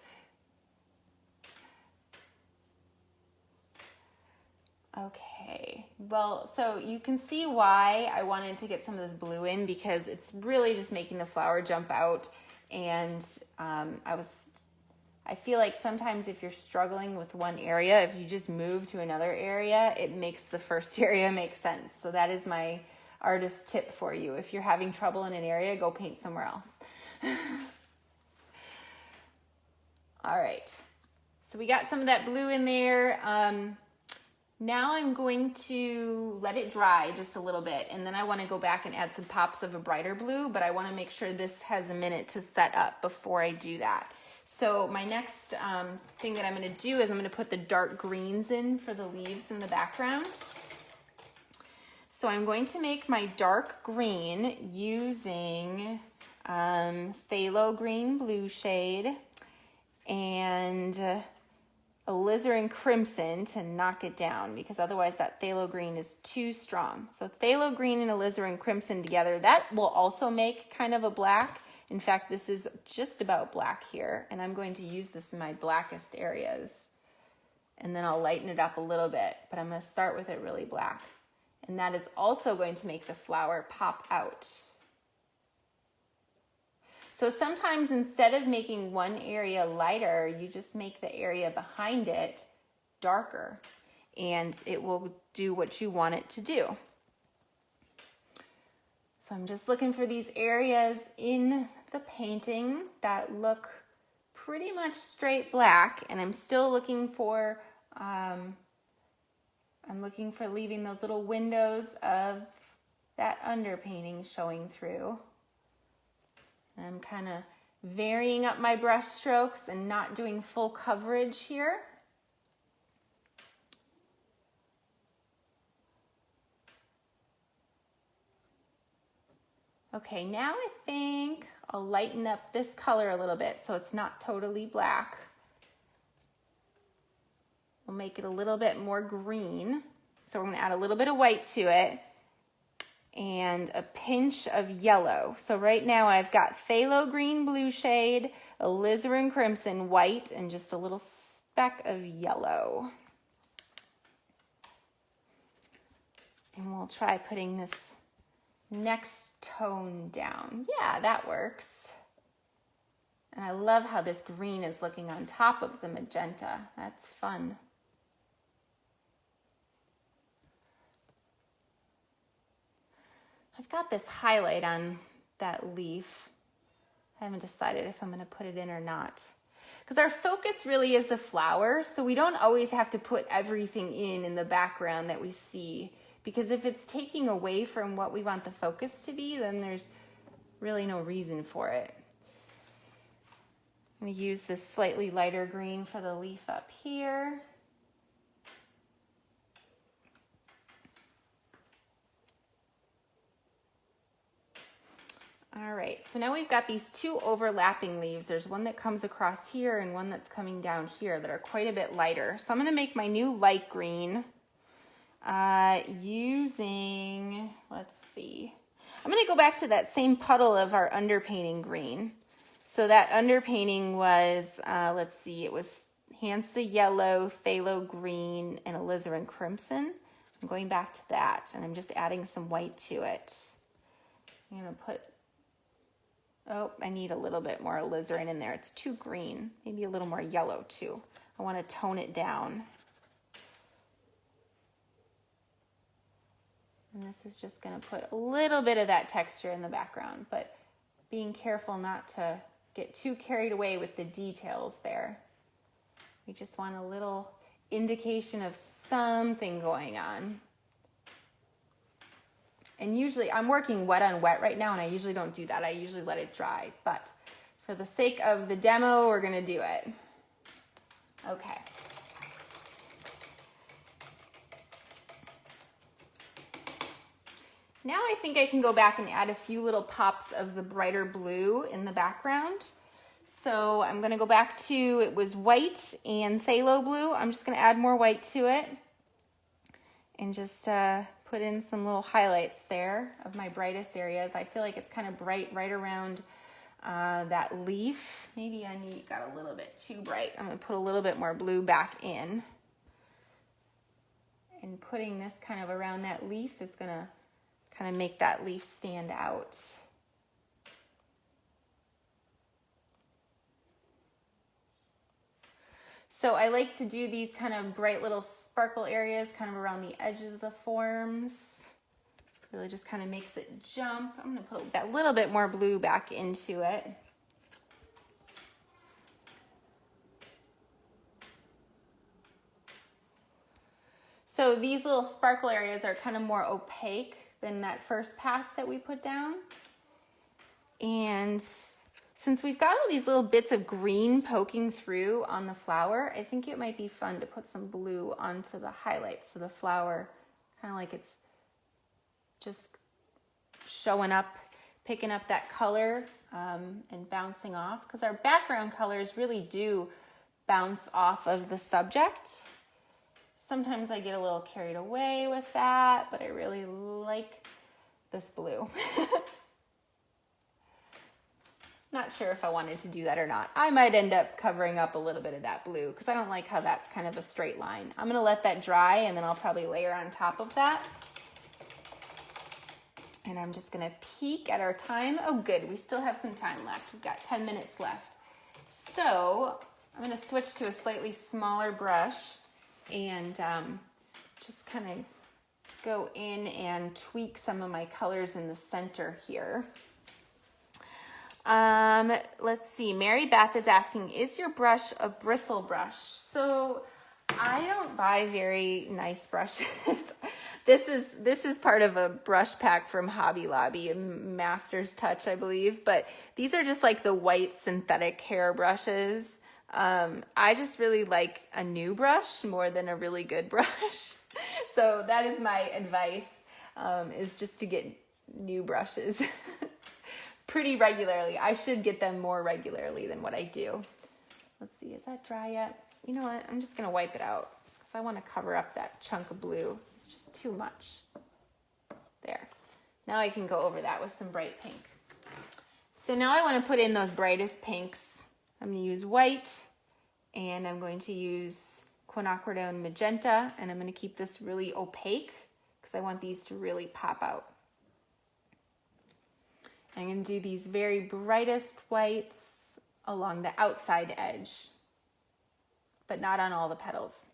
Okay, well, so you can see why I wanted to get some of this blue in because it's really just making the flower jump out. And I feel like sometimes if you're struggling with one area, if you just move to another area, it makes the first area make sense. So that is my artist tip for you. If you're having trouble in an area, go paint somewhere else. All right, so we got some of that blue in there. Now I'm going to let it dry just a little bit, and then I want to go back and add some pops of a brighter blue, but I want to make sure this has a minute to set up before I do that. So my next thing that I'm going to do is I'm going to put the dark greens in for the leaves in the background. So I'm going to make my dark green using Phthalo Green Blue shade and alizarin crimson to knock it down because otherwise that phthalo green is too strong. So phthalo green and alizarin crimson together, that will also make kind of a black. In fact, this is just about black here, and I'm going to use this in my blackest areas. And then I'll lighten it up a little bit, but I'm going to start with it really black. And that is also going to make the flower pop out. So sometimes instead of making one area lighter, you just make the area behind it darker, and it will do what you want it to do. So I'm just looking for these areas in the painting that look pretty much straight black, and I'm still looking for leaving those little windows of that underpainting showing through. I'm kind of varying up my brush strokes and not doing full coverage here. Okay, now I think I'll lighten up this color a little bit so it's not totally black. We'll make it a little bit more green. So we're going to add a little bit of white to it and a pinch of yellow. So right now I've got phthalo green blue shade, alizarin crimson white, and just a little speck of yellow. And we'll try putting this next tone down. Yeah, that works. And I love how this green is looking on top of the magenta. That's fun. I've got this highlight on that leaf. I haven't decided if I'm going to put it in or not. Because our focus really is the flower, so we don't always have to put everything in the background that we see. Because if it's taking away from what we want the focus to be, then there's really no reason for it. I'm going to use this slightly lighter green for the leaf up here. All right, so now we've got these two overlapping leaves. There's one that comes across here and one that's coming down here that are quite a bit lighter. So I'm going to make my new light green using, let's see, I'm going to go back to that same puddle of our underpainting green. So that underpainting was, let's see, it was Hansa yellow, phthalo green, and alizarin crimson. I'm going back to that, and I'm just adding some white to it. I'm going to put, oh, I need a little bit more alizarin in there. It's too green, maybe a little more yellow too. I want to tone it down. And this is just going to put a little bit of that texture in the background, but being careful not to get too carried away with the details there. We just want a little indication of something going on. And usually I'm working wet on wet right now, and I usually don't do that. I usually let it dry, but for the sake of the demo, we're going to do it. Okay. Now I think I can go back and add a few little pops of the brighter blue in the background. So I'm going to go back to, it was white and phthalo blue. I'm just going to add more white to it and just put in some little highlights there of my brightest areas. I feel like it's kind of bright right around that leaf. Maybe I got a little bit too bright. I'm going to put a little bit more blue back in. And putting this kind of around that leaf is going to kind of make that leaf stand out. So I like to do these kind of bright little sparkle areas kind of around the edges of the forms. Really just kind of makes it jump. I'm going to put that little bit more blue back into it. So these little sparkle areas are kind of more opaque than that first pass that we put down. And since we've got all these little bits of green poking through on the flower, I think it might be fun to put some blue onto the highlights of the flower, kind of like it's just showing up, picking up that color and bouncing off, because our background colors really do bounce off of the subject. Sometimes I get a little carried away with that, but I really like this blue. Not sure if I wanted to do that or not. I might end up covering up a little bit of that blue because I don't like how that's kind of a straight line. I'm gonna let that dry and then I'll probably layer on top of that. And I'm just gonna peek at our time. Oh good, we still have some time left. We've got 10 minutes left. So I'm gonna switch to a slightly smaller brush and just kind of go in and tweak some of my colors in the center here. Let's see, Mary Beth is asking, is your brush a bristle brush? So I don't buy very nice brushes. This is part of a brush pack from Hobby Lobby, a Master's Touch, I believe, but these are just like the white synthetic hair brushes. I just really like a new brush more than a really good brush. So that is my advice, is just to get new brushes pretty regularly. I should get them more regularly than what I do. Let's see, is that dry yet? You know what, I'm just gonna wipe it out because I want to cover up that chunk of blue. It's just too much. There. Now I can go over that with some bright pink. So now I want to put in those brightest pinks. I'm going to use white, and I'm going to use quinacridone magenta, and I'm going to keep this really opaque because I want these to really pop out. I'm going to do these very brightest whites along the outside edge, but not on all the petals.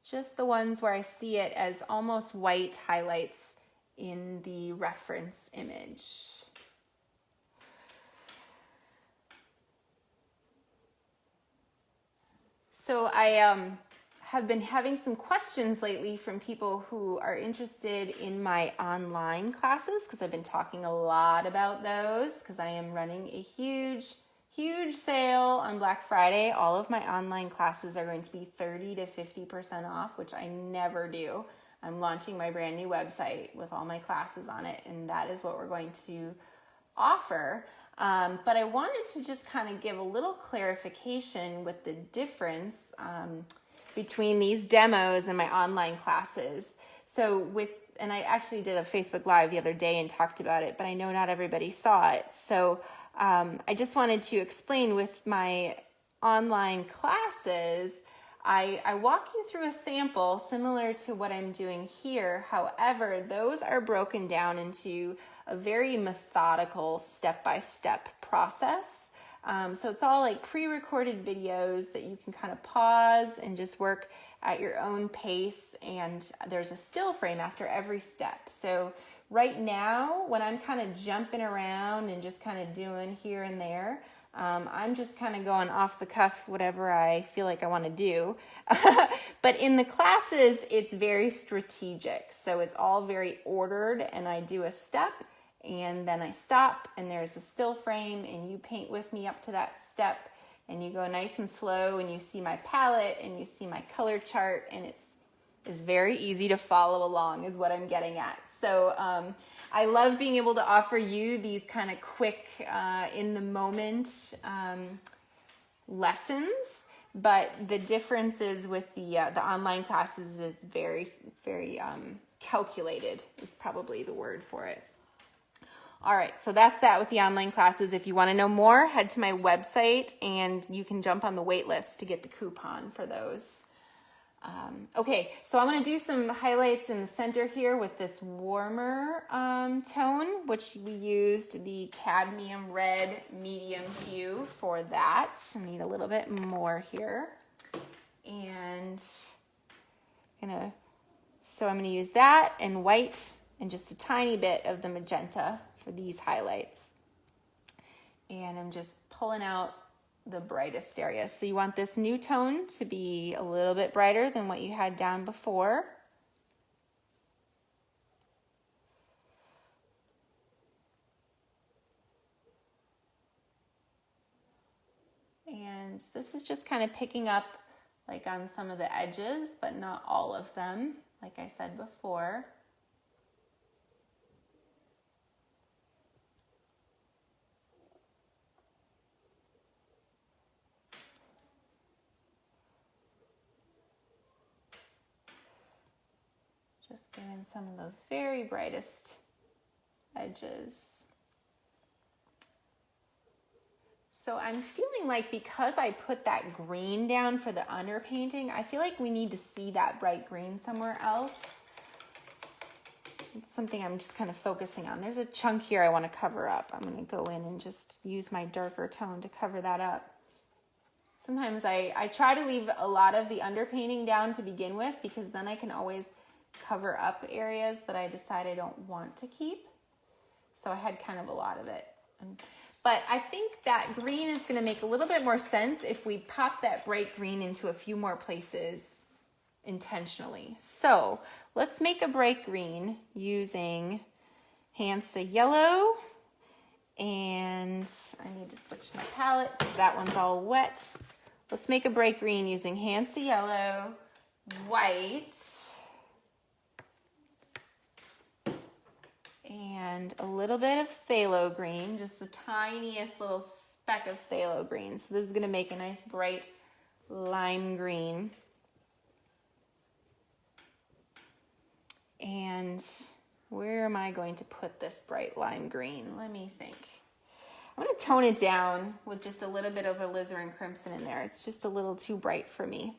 Just the ones where I see it as almost white highlights in the reference image. So I have been having some questions lately from people who are interested in my online classes, because I've been talking a lot about those, because I am running a huge sale on Black Friday. All of my online classes are going to be 30 to 50% off, which I never do. I'm launching my brand new website with all my classes on it, and that is what we're going to offer. But I wanted to just kind of give a little clarification with the difference between these demos and my online classes. And I actually did a Facebook Live the other day and talked about it, but I know not everybody saw it. So I just wanted to explain with my online classes, I walk you through a sample similar to what I'm doing here. However, those are broken down into a very methodical step-by-step process. So it's all like pre-recorded videos that you can kind of pause and just work at your own pace, and there's a still frame after every step. So right now, when I'm kind of jumping around and just kind of doing here and there, I'm just kind of going off the cuff, whatever I feel like I want to do. But in the classes, it's very strategic. So it's all very ordered, and I do a step, and then I stop, and there's a still frame, and you paint with me up to that step, and you go nice and slow, and you see my palette, and you see my color chart, and it's very easy to follow along is what I'm getting at. So I love being able to offer you these kind of quick, in the moment lessons, but the difference is with the online classes is it's very calculated is probably the word for it. All right, so that's that with the online classes. If you want to know more, head to my website and you can jump on the wait list to get the coupon for those. Okay, so I'm going to do some highlights in the center here with this warmer tone, which we used the cadmium red medium hue for that. I need a little bit more here. And I'm going to use that and white and just a tiny bit of the magenta for these highlights. And I'm just pulling out the brightest areas. So you want this new tone to be a little bit brighter than what you had down before. And this is just kind of picking up like on some of the edges, but not all of them, like I said before. Just doing some of those very brightest edges. So I'm feeling like because I put that green down for the underpainting, I feel like we need to see that bright green somewhere else. It's something I'm just kind of focusing on. There's a chunk here I want to cover up. I'm going to go in and just use my darker tone to cover that up. Sometimes I try to leave a lot of the underpainting down to begin with, because then I can always cover up areas that I decide I don't want to keep. So I had kind of a lot of it. But I think that green is going to make a little bit more sense if we pop that bright green into a few more places intentionally. So let's make a bright green using Hansa Yellow. And I need to switch my palette because that one's all wet. Let's make a bright green using Hansa Yellow, white, and a little bit of phthalo green, just the tiniest little speck of phthalo green. So this is going to make a nice bright lime green. And where am I going to put this bright lime green? Let me think. I'm going to tone it down with just a little bit of alizarin crimson in there. It's just a little too bright for me.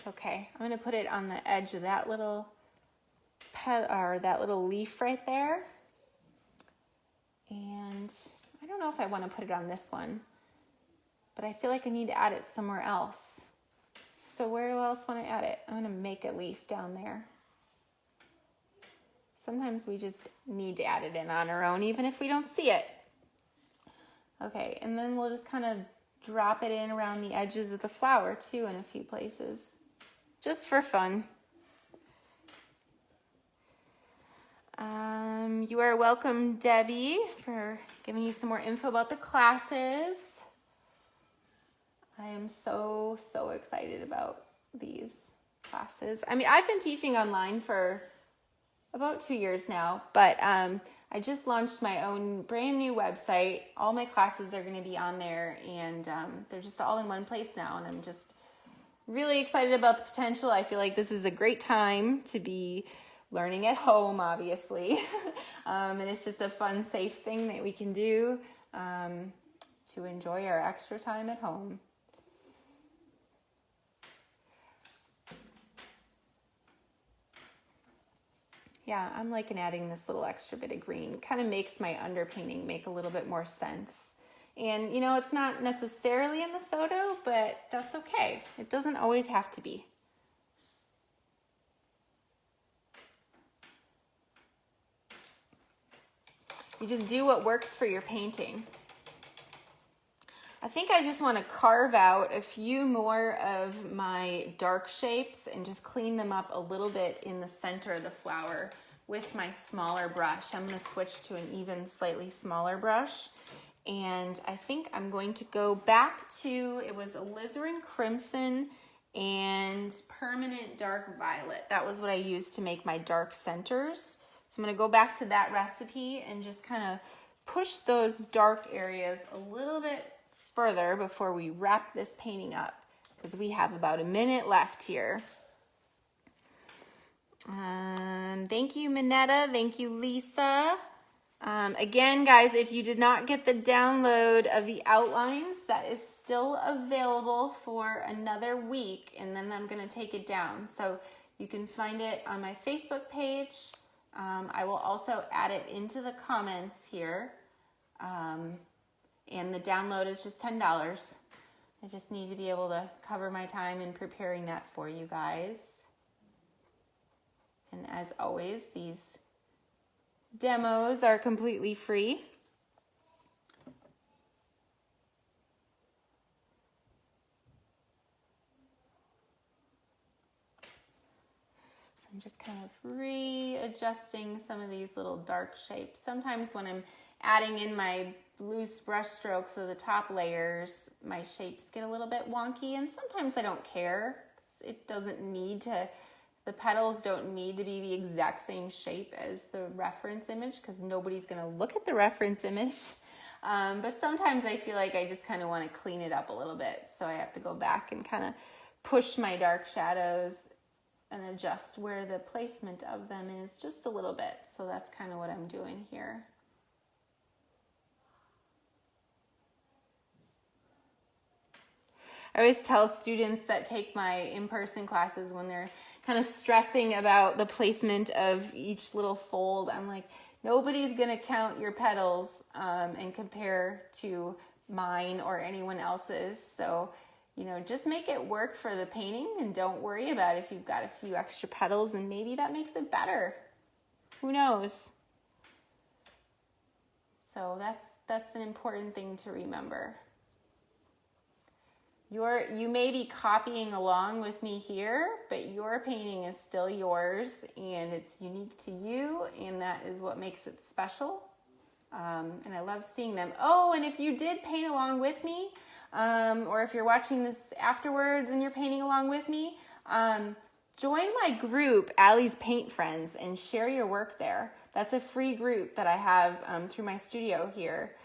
Okay, I'm going to put it on the edge of that little that little leaf right there. And I don't know if I want to put it on this one, but I feel like I need to add it somewhere else. So where do I else want to add it? I'm going to make a leaf down there. Sometimes we just need to add it in on our own, even if we don't see it. Okay, and then we'll just kind of drop it in around the edges of the flower too in a few places, just for fun. You are welcome, Debbie, for giving you some more info about the classes. I am so excited about these classes. I mean, I've been teaching online for about 2 years now, but I just launched my own brand new website. All my classes are going to be on there, and they're just all in one place now, and I'm just really excited about the potential. I feel like this is a great time to be learning at home, obviously, and it's just a fun, safe thing that we can do to enjoy our extra time at home. Yeah, I'm liking adding this little extra bit of green. It kind of makes my underpainting make a little bit more sense. And, you know, it's not necessarily in the photo, but that's okay. It doesn't always have to be. You just do what works for your painting. I think I just want to carve out a few more of my dark shapes and just clean them up a little bit in the center of the flower with my smaller brush. I'm going to switch to an even slightly smaller brush. And I think I'm going to go back to, it was alizarin crimson and permanent dark violet. That was what I used to make my dark centers. So I'm going to go back to that recipe and just kind of push those dark areas a little bit further before we wrap this painting up, because we have about a minute left here. Thank you, Minetta. Thank you, Lisa. Again, guys, if you did not get the download of the outlines, that is still available for another week, and then I'm going to take it down. So you can find it on my Facebook page. I will also add it into the comments here. And the download is just $10. I just need to be able to cover my time in preparing that for you guys. And as always, these demos are completely free. I'm just kind of readjusting some of these little dark shapes. Sometimes when I'm adding in my loose brush strokes of the top layers, my shapes get a little bit wonky, and sometimes I don't care. It doesn't need to, the petals don't need to be the exact same shape as the reference image, because nobody's going to look at the reference image. But sometimes I feel like I just kind of want to clean it up a little bit, so I have to go back and kind of push my dark shadows and adjust where the placement of them is just a little bit. So that's kind of what I'm doing here. I always tell students that take my in-person classes when they're kind of stressing about the placement of each little fold. I'm like, nobody's gonna count your petals and compare to mine or anyone else's. So, you know, just make it work for the painting and don't worry about if you've got a few extra petals, and maybe that makes it better. Who knows? So that's an important thing to remember. You may be copying along with me here, but your painting is still yours and it's unique to you, and that is what makes it special. And I love seeing them. Oh, and if you did paint along with me, or if you're watching this afterwards and you're painting along with me, join my group, Allie's Paint Friends, and share your work there. That's a free group that I have through my studio here.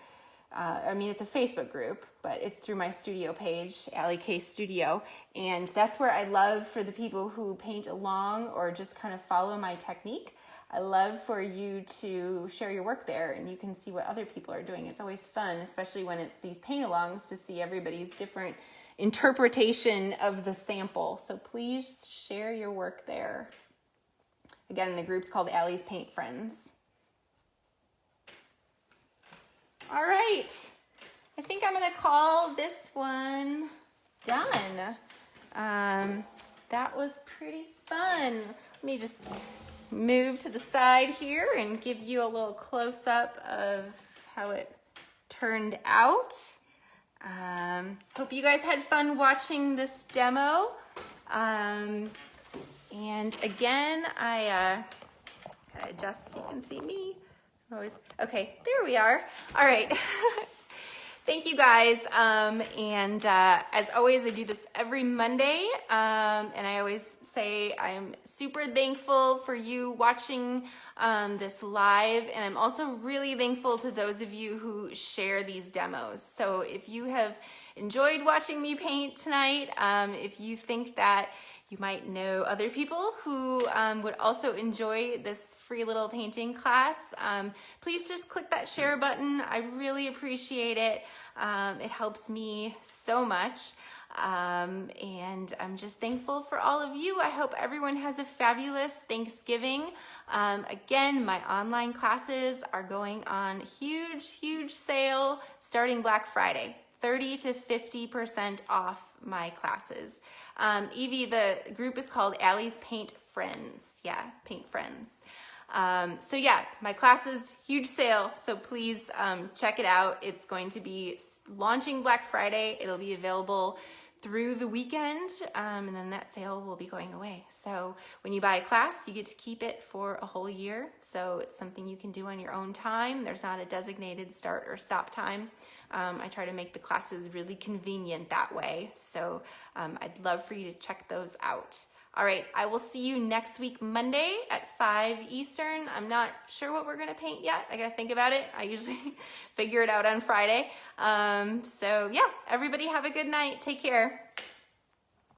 I mean, it's a Facebook group, but it's through my studio page, Allie K Studio. And that's where I love for the people who paint along or just kind of follow my technique. I love for you to share your work there, and you can see what other people are doing. It's always fun, especially when it's these paint-alongs, to see everybody's different interpretation of the sample. So please share your work there. Again, the group's called Allie's Paint Friends. All right, I think I'm gonna call this one done. That was pretty fun. Let me just move to the side here and give you a little close-up of how it turned out. Hope you guys had fun watching this demo. And again, I gotta adjust so you can see me. Okay, there we are. All right. Thank you guys. As always, I do this every Monday. And I always say I'm super thankful for you watching this live. And I'm also really thankful to those of you who share these demos. So if you have enjoyed watching me paint tonight, if you think that you might know other people who would also enjoy this free little painting class, please just click that share button. I really appreciate it. It helps me so much. And I'm just thankful for all of you. I hope everyone has a fabulous Thanksgiving. Again, my online classes are going on huge sale starting Black Friday. 30 to 50% off my classes. Evie, the group is called Allie's Paint Friends. Yeah, Paint Friends. So yeah, my classes, huge sale. So please check it out. It's going to be launching Black Friday. It'll be available through the weekend, and then that sale will be going away. So when you buy a class, you get to keep it for a whole year. So it's something you can do on your own time. There's not a designated start or stop time. I try to make the classes really convenient that way. So I'd love for you to check those out. All right, I will see you next week, Monday at 5 Eastern. I'm not sure what we're gonna paint yet. I gotta think about it. I usually figure it out on Friday. So yeah, everybody have a good night. Take care.